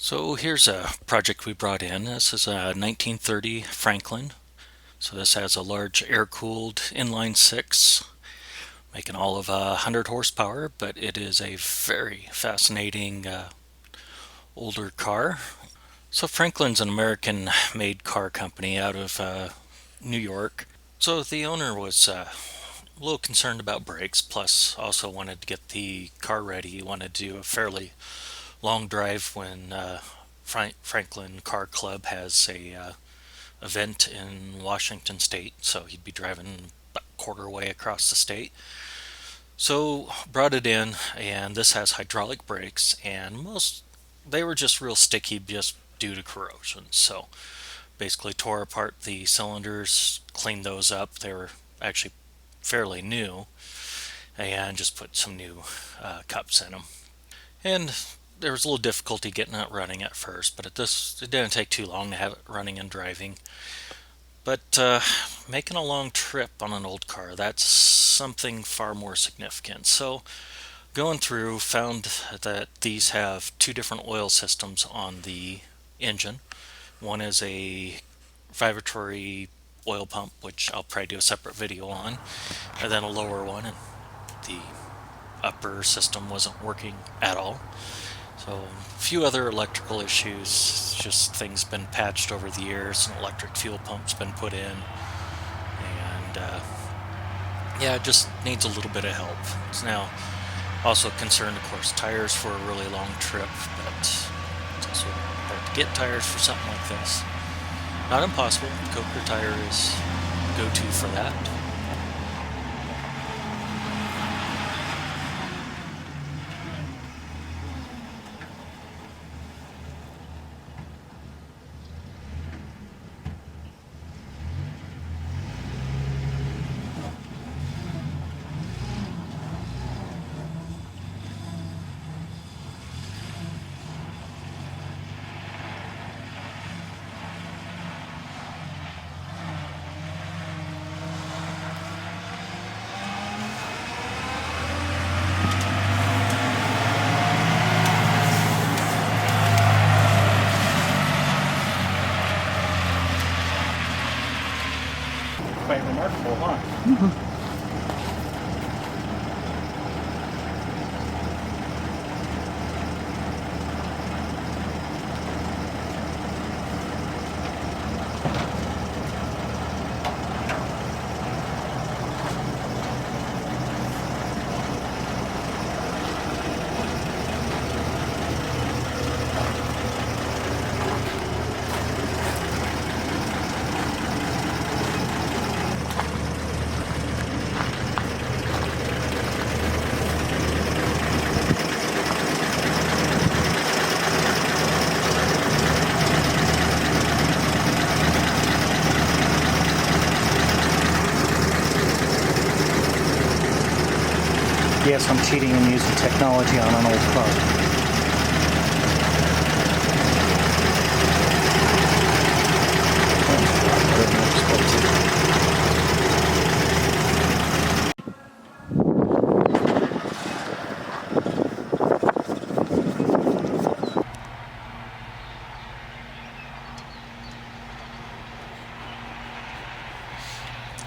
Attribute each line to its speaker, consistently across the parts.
Speaker 1: So here's a project we brought in. This is a 1930 Franklin. So this has a large air-cooled inline six, making all of 100 horsepower, but it is a very fascinating older car. So Franklin's an American-made car company out of New York. So the owner was a little concerned about brakes, plus also wanted to get the car ready. He wanted to do a fairly long drive when Franklin Car Club has a event in Washington State, so he'd be driving about a quarter way across the state. So brought it in, and this has hydraulic brakes, and most they were just real sticky just due to corrosion. So basically tore apart the cylinders, cleaned those up. They were actually fairly new, and just put some new cups in them. And there was a little difficulty getting it running at first, but it didn't take too long to have it running and driving. But making a long trip on an old car, that's something far more significant. So going through, found that these have two different oil systems on the engine. One is a vibratory oil pump, which I'll probably do a separate video on, and then a lower one, and the upper system wasn't working at all. So a few other electrical issues, just things been patched over the years, an electric fuel pump's been put in, and yeah, it just needs a little bit of help. It's now also concerned, of course, tires for a really long trip, but it's also hard to get tires for something like this. Not impossible. Coker tire is go-to for that.
Speaker 2: Quite remarkable, huh? Yes, I'm cheating and using technology on an old car.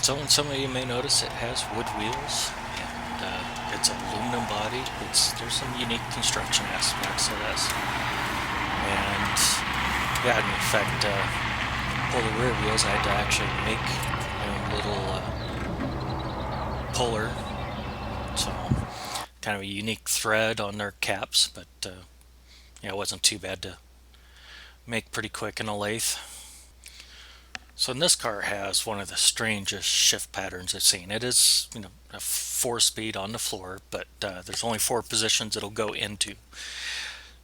Speaker 1: So some of you may notice it has wood wheels, and it's aluminum body. There's some unique construction aspects of this, and yeah, in fact, pull the rear wheels. I had to actually make my own little puller, so kind of a unique thread on their caps, but yeah, it wasn't too bad to make pretty quick in a lathe. So this car has one of the strangest shift patterns I've seen. It is, a 4-speed on the floor, but there's only 4 positions it'll go into.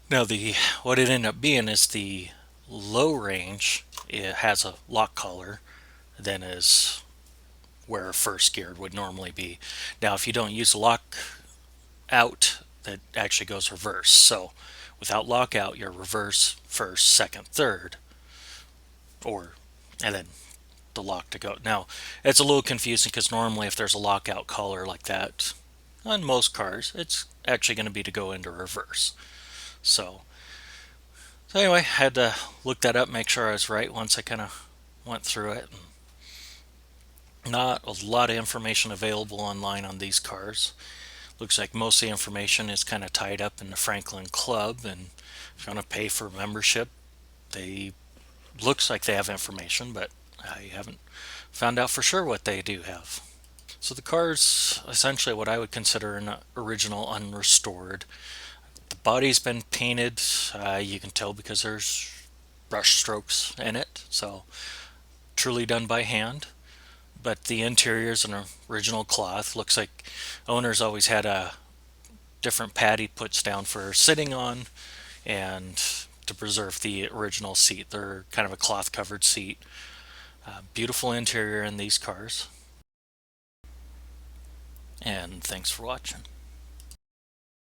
Speaker 1: Now, the what it ended up being is the low range. It has a lock collar, then is where first gear would normally be. Now, if you don't use lock out, that actually goes reverse. So, without lockout, you're reverse, first, second, third, or and then the lock to go. Now, it's a little confusing because normally if there's a lockout collar like that on most cars, it's actually going to be to go into reverse. So So anyway, I had to look that up, make sure I was right once I kind of went through it. Not a lot of information available online on these cars. Looks like most of the information is kind of tied up in the Franklin Club, and if you want to pay for membership, they looks like they have information, but I haven't found out for sure what they do have. So the car's essentially what I would consider an original unrestored. The body's been painted. You can tell because there's brush strokes in it, so truly done by hand. But the interior is an original cloth. Looks like owners always had a different pad he puts down for sitting on, and to preserve the original seat. They're kind of a cloth covered seat. Beautiful interior in these cars. And thanks for watching.